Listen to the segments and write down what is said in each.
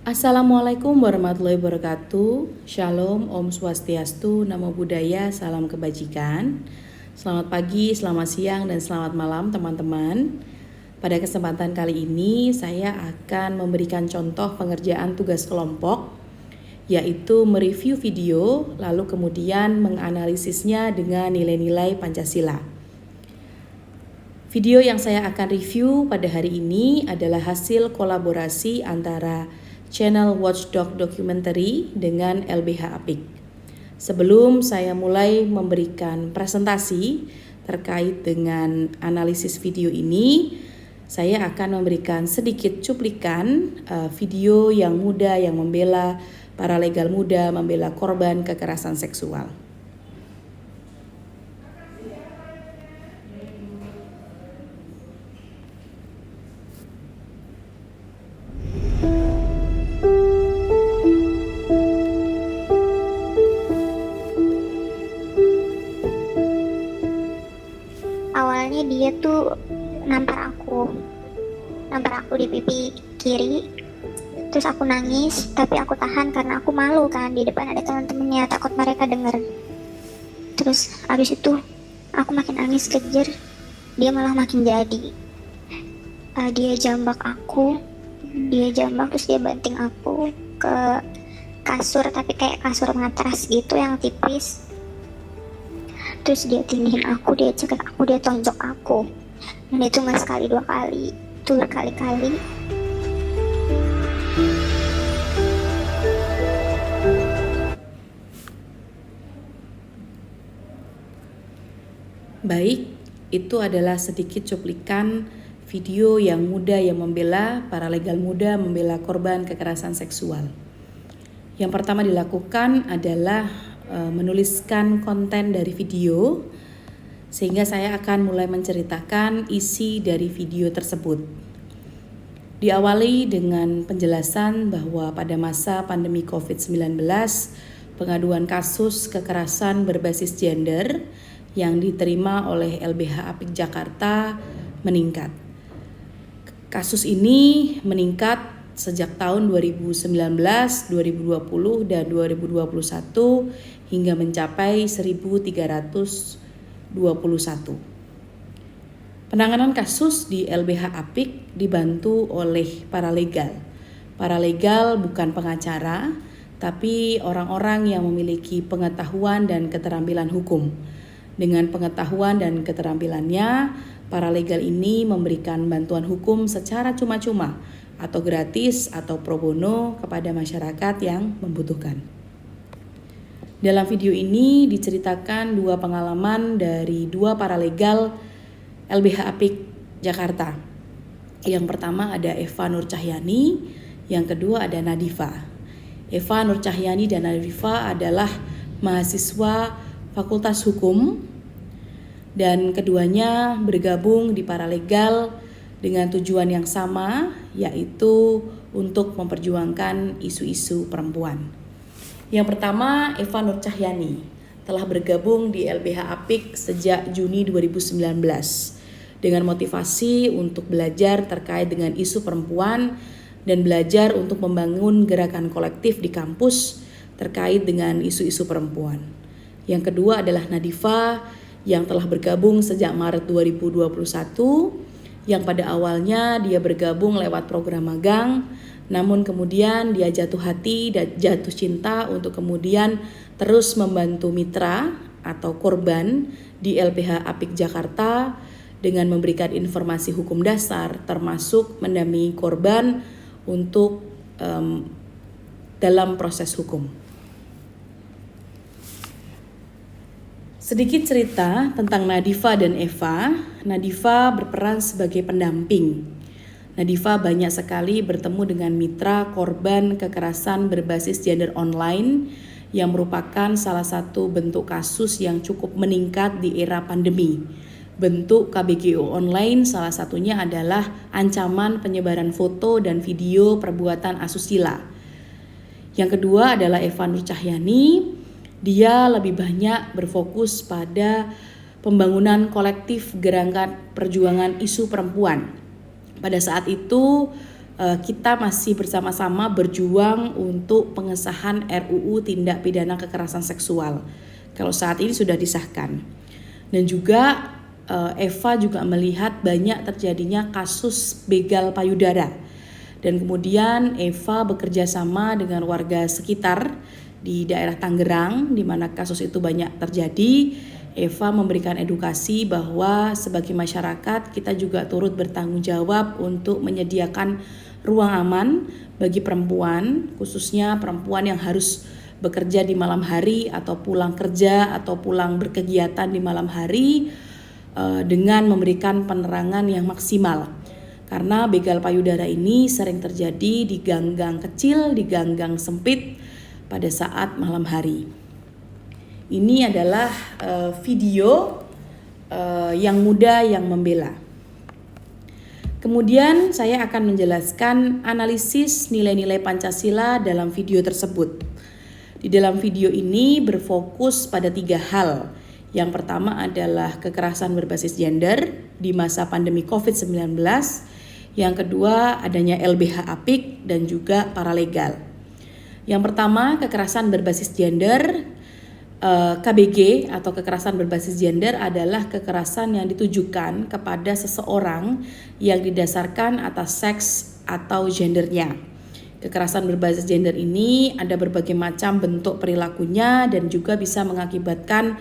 Assalamualaikum warahmatullahi wabarakatuh. Shalom, Om Swastiastu, Namo Buddhaya, salam kebajikan. Selamat pagi, selamat siang, dan selamat malam teman-teman. Pada kesempatan kali ini saya akan memberikan contoh pengerjaan tugas kelompok, yaitu mereview video lalu kemudian menganalisisnya dengan nilai-nilai Pancasila. Video yang saya akan review pada hari ini adalah hasil kolaborasi antara channel Watchdog Documentary dengan LBH Apik. Sebelum saya mulai memberikan presentasi terkait dengan analisis video ini, saya akan memberikan sedikit cuplikan video yang muda yang membela para legal muda, membela korban kekerasan seksual. Awalnya dia tuh nampar aku di pipi kiri, terus aku nangis, tapi aku tahan karena aku malu kan, di depan ada teman-temannya, takut mereka denger. Terus abis itu aku makin nangis kejer, dia malah makin jadi. Dia jambak terus dia banting aku ke kasur, tapi kayak kasur matras gitu yang tipis. Terus dia tindihin aku, dia cekik aku, dia tonjok aku. Dan itu gak sekali dua kali, itu berkali-kali. Baik, itu adalah sedikit cuplikan video yang muda yang membela para legal muda, membela korban kekerasan seksual. Yang pertama dilakukan adalah menuliskan konten dari video, sehingga saya akan mulai menceritakan isi dari video tersebut. Diawali dengan penjelasan bahwa pada masa pandemi COVID-19, pengaduan kasus kekerasan berbasis gender yang diterima oleh LBH Apik Jakarta meningkat. Kasus ini meningkat sejak tahun 2019, 2020, dan 2021 hingga mencapai 1.321. Penanganan kasus di LBH Apik dibantu oleh paralegal. Paralegal bukan pengacara, tapi orang-orang yang memiliki pengetahuan dan keterampilan hukum. Dengan pengetahuan dan keterampilannya, paralegal ini memberikan bantuan hukum secara cuma-cuma atau gratis atau pro bono kepada masyarakat yang membutuhkan. Dalam video ini diceritakan dua pengalaman dari dua paralegal LBH Apik Jakarta. Yang pertama ada Eva Nur Cahyani, yang kedua ada Nadifa. Eva Nur Cahyani dan Nadifa adalah mahasiswa Fakultas Hukum dan keduanya bergabung di paralegal dengan tujuan yang sama, yaitu untuk memperjuangkan isu-isu perempuan. Yang pertama, Eva Nur Cahyani telah bergabung di LBH Apik sejak Juni 2019 dengan motivasi untuk belajar terkait dengan isu perempuan dan belajar untuk membangun gerakan kolektif di kampus terkait dengan isu-isu perempuan. Yang kedua adalah Nadifa yang telah bergabung sejak Maret 2021, yang pada awalnya dia bergabung lewat program magang, namun kemudian dia jatuh hati dan jatuh cinta untuk kemudian terus membantu mitra atau korban di LBH Apik Jakarta dengan memberikan informasi hukum dasar, termasuk mendampingi korban untuk dalam proses hukum. Sedikit cerita tentang Nadifa dan Eva. Nadifa berperan sebagai pendamping. Nadifa banyak sekali bertemu dengan mitra korban kekerasan berbasis gender online yang merupakan salah satu bentuk kasus yang cukup meningkat di era pandemi. Bentuk KBGO online salah satunya adalah ancaman penyebaran foto dan video perbuatan asusila. Yang kedua adalah Eva Nur Cahyani. Dia lebih banyak berfokus pada pembangunan kolektif gerakan perjuangan isu perempuan. Pada saat itu kita masih bersama-sama berjuang untuk pengesahan RUU Tindak Pidana Kekerasan Seksual. Kalau saat ini sudah disahkan. Dan juga Eva juga melihat banyak terjadinya kasus begal payudara. Dan kemudian Eva bekerja sama dengan warga sekitar di daerah Tangerang di mana kasus itu banyak terjadi. Eva memberikan edukasi bahwa sebagai masyarakat kita juga turut bertanggung jawab untuk menyediakan ruang aman bagi perempuan, khususnya perempuan yang harus bekerja di malam hari atau pulang kerja atau pulang berkegiatan di malam hari dengan memberikan penerangan yang maksimal. Karena begal payudara ini sering terjadi di gang-gang kecil, di gang-gang sempit pada saat malam hari. Ini adalah video yang muda yang membela. Kemudian saya akan menjelaskan analisis nilai-nilai Pancasila dalam video tersebut. Di dalam video ini berfokus pada 3 hal. Yang pertama adalah kekerasan berbasis gender di masa pandemi COVID-19. Yang kedua adanya LBH Apik dan juga paralegal. Yang pertama kekerasan berbasis gender. KBG atau kekerasan berbasis gender adalah kekerasan yang ditujukan kepada seseorang yang didasarkan atas seks atau gendernya. Kekerasan berbasis gender ini ada berbagai macam bentuk perilakunya dan juga bisa mengakibatkan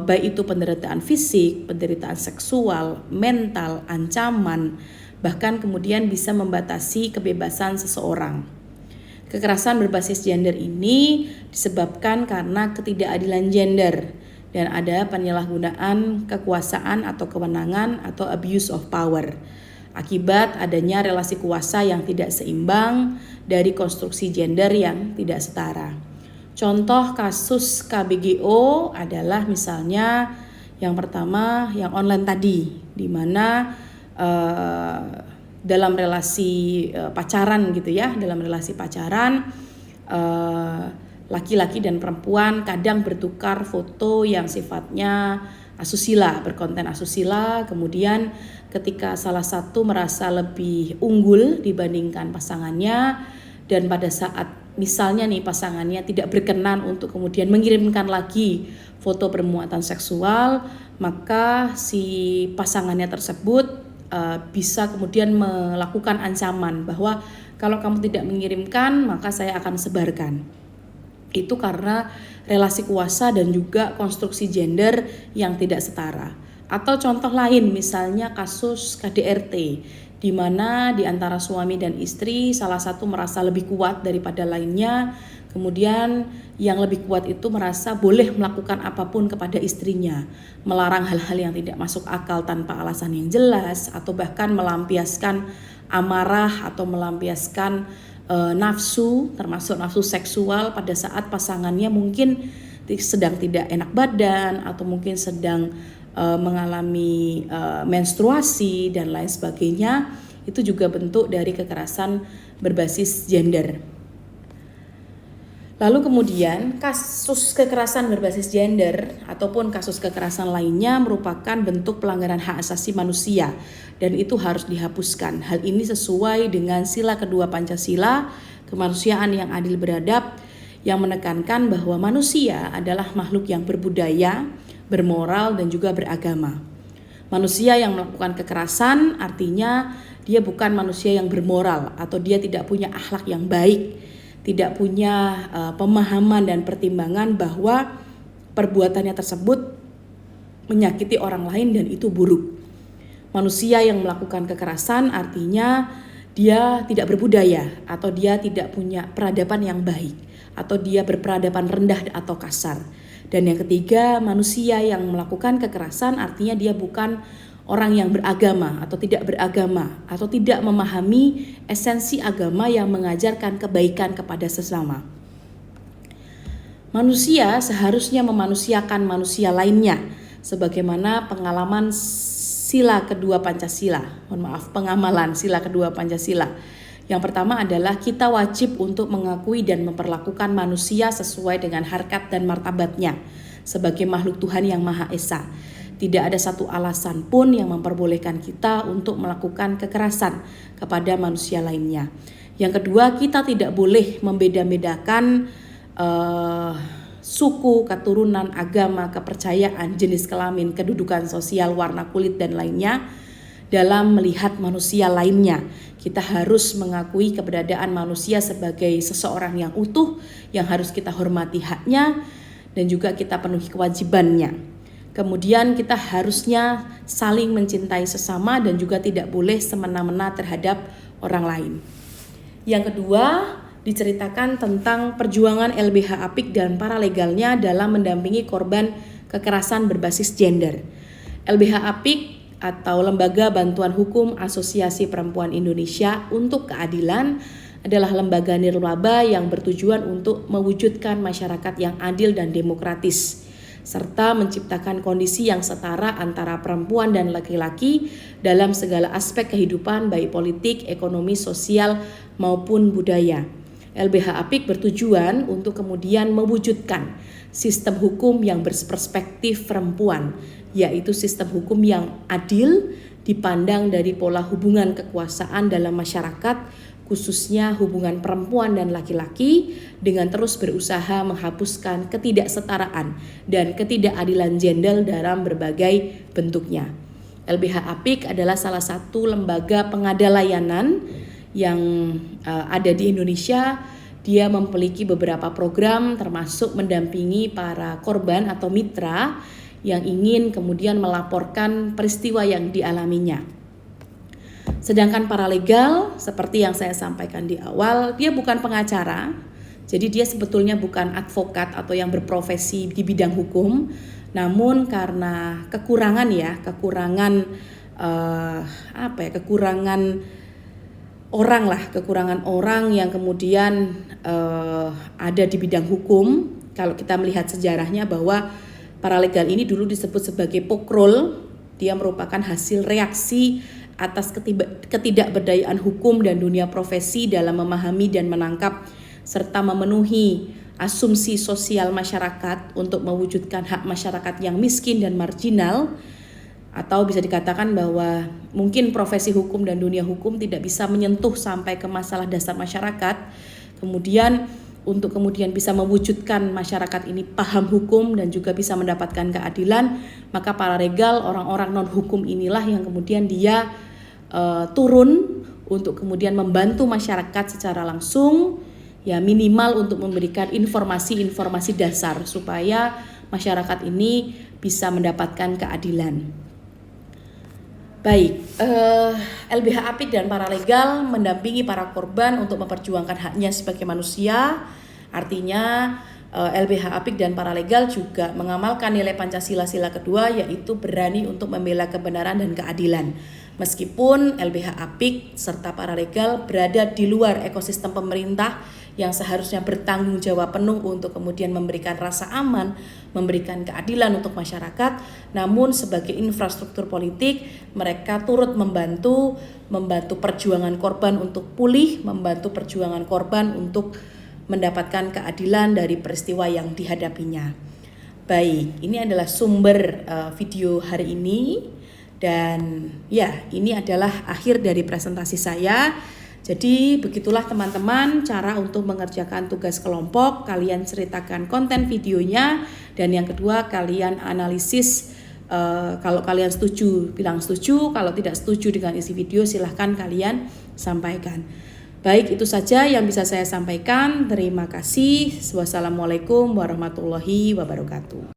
baik itu penderitaan fisik, penderitaan seksual, mental, ancaman, bahkan kemudian bisa membatasi kebebasan seseorang. Kekerasan berbasis gender ini disebabkan karena ketidakadilan gender dan ada penyalahgunaan kekuasaan atau kewenangan atau abuse of power akibat adanya relasi kuasa yang tidak seimbang dari konstruksi gender yang tidak setara. Contoh kasus KBGO adalah misalnya yang pertama yang online tadi, di mana dalam relasi pacaran gitu ya, dalam relasi pacaran laki-laki dan perempuan kadang bertukar foto yang sifatnya asusila, berkonten asusila. Kemudian ketika salah satu merasa lebih unggul dibandingkan pasangannya dan pada saat misalnya nih pasangannya tidak berkenan untuk kemudian mengirimkan lagi foto bermuatan seksual, maka si pasangannya tersebut bisa kemudian melakukan ancaman bahwa kalau kamu tidak mengirimkan maka saya akan sebarkan. Itu karena relasi kuasa dan juga konstruksi gender yang tidak setara. Atau contoh lain misalnya kasus KDRT di mana di antara suami dan istri salah satu merasa lebih kuat daripada lainnya. Kemudian yang lebih kuat itu merasa boleh melakukan apapun kepada istrinya, melarang hal-hal yang tidak masuk akal tanpa alasan yang jelas, atau bahkan melampiaskan amarah atau melampiaskan nafsu, termasuk nafsu seksual pada saat pasangannya mungkin sedang tidak enak badan atau mungkin sedang mengalami menstruasi dan lain sebagainya. Itu juga bentuk dari kekerasan berbasis gender. Lalu kemudian kasus kekerasan berbasis gender ataupun kasus kekerasan lainnya merupakan bentuk pelanggaran hak asasi manusia dan itu harus dihapuskan. Hal ini sesuai dengan sila kedua Pancasila, kemanusiaan yang adil beradab, yang menekankan bahwa manusia adalah makhluk yang berbudaya, bermoral dan juga beragama. Manusia yang melakukan kekerasan artinya dia bukan manusia yang bermoral atau dia tidak punya akhlak yang baik, tidak punya pemahaman dan pertimbangan bahwa perbuatannya tersebut menyakiti orang lain dan itu buruk. Manusia yang melakukan kekerasan artinya dia tidak berbudaya atau dia tidak punya peradaban yang baik atau dia berperadaban rendah atau kasar. Dan yang ketiga, manusia yang melakukan kekerasan artinya dia bukan orang yang beragama atau tidak beragama atau tidak memahami esensi agama yang mengajarkan kebaikan kepada sesama. Manusia seharusnya memanusiakan manusia lainnya sebagaimana pengalaman sila kedua Pancasila. Pengamalan sila kedua Pancasila. Yang pertama adalah kita wajib untuk mengakui dan memperlakukan manusia sesuai dengan harkat dan martabatnya sebagai makhluk Tuhan yang Maha Esa. Tidak ada satu alasan pun yang memperbolehkan kita untuk melakukan kekerasan kepada manusia lainnya. Yang kedua, kita tidak boleh membeda-bedakan suku, keturunan, agama, kepercayaan, jenis kelamin, kedudukan sosial, warna kulit, dan lainnya dalam melihat manusia lainnya. Kita harus mengakui keberadaan manusia sebagai seseorang yang utuh, yang harus kita hormati haknya, dan juga kita penuhi kewajibannya. Kemudian kita harusnya saling mencintai sesama dan juga tidak boleh semena-mena terhadap orang lain. Yang kedua, diceritakan tentang perjuangan LBH Apik dan paralegalnya dalam mendampingi korban kekerasan berbasis gender. LBH Apik atau Lembaga Bantuan Hukum Asosiasi Perempuan Indonesia untuk Keadilan adalah lembaga nirlaba yang bertujuan untuk mewujudkan masyarakat yang adil dan demokratis, serta menciptakan kondisi yang setara antara perempuan dan laki-laki dalam segala aspek kehidupan baik politik, ekonomi, sosial maupun budaya. LBH Apik bertujuan untuk kemudian mewujudkan sistem hukum yang berperspektif perempuan, yaitu sistem hukum yang adil dipandang dari pola hubungan kekuasaan dalam masyarakat, khususnya hubungan perempuan dan laki-laki, dengan terus berusaha menghapuskan ketidaksetaraan dan ketidakadilan gender dalam berbagai bentuknya. LBH Apik adalah salah satu lembaga pengada layanan yang ada di Indonesia. Dia memiliki beberapa program termasuk mendampingi para korban atau mitra yang ingin kemudian melaporkan peristiwa yang dialaminya. Sedangkan paralegal, seperti yang saya sampaikan di awal, dia bukan pengacara, jadi dia sebetulnya bukan advokat atau yang berprofesi di bidang hukum, namun karena kekurangan orang yang kemudian ada di bidang hukum. Kalau kita melihat sejarahnya bahwa paralegal ini dulu disebut sebagai pokrol, dia merupakan hasil reaksi atas ketidakberdayaan hukum dan dunia profesi dalam memahami dan menangkap serta memenuhi asumsi sosial masyarakat untuk mewujudkan hak masyarakat yang miskin dan marginal, atau bisa dikatakan bahwa mungkin profesi hukum dan dunia hukum tidak bisa menyentuh sampai ke masalah dasar masyarakat. Kemudian untuk kemudian bisa mewujudkan masyarakat ini paham hukum dan juga bisa mendapatkan keadilan, maka paralegal, orang-orang non hukum inilah yang kemudian dia turun untuk kemudian membantu masyarakat secara langsung, ya minimal untuk memberikan informasi-informasi dasar supaya masyarakat ini bisa mendapatkan keadilan. Baik, LBH Apik dan paralegal mendampingi para korban untuk memperjuangkan haknya sebagai manusia. Artinya LBH Apik dan paralegal juga mengamalkan nilai Pancasila sila kedua, yaitu berani untuk membela kebenaran dan keadilan. Meskipun LBH Apik serta paralegal berada di luar ekosistem pemerintah yang seharusnya bertanggung jawab penuh untuk kemudian memberikan rasa aman, memberikan keadilan untuk masyarakat, namun sebagai infrastruktur politik mereka turut membantu perjuangan korban untuk pulih, membantu perjuangan korban untuk mendapatkan keadilan dari peristiwa yang dihadapinya. Baik, ini adalah sumber video hari ini. Dan ya, ini adalah akhir dari presentasi saya. Jadi begitulah teman-teman cara untuk mengerjakan tugas kelompok. Kalian ceritakan konten videonya, dan yang kedua kalian analisis. Kalau kalian setuju bilang setuju, kalau tidak setuju dengan isi video silahkan kalian sampaikan. Baik, itu saja yang bisa saya sampaikan. Terima kasih. Wassalamualaikum warahmatullahi wabarakatuh.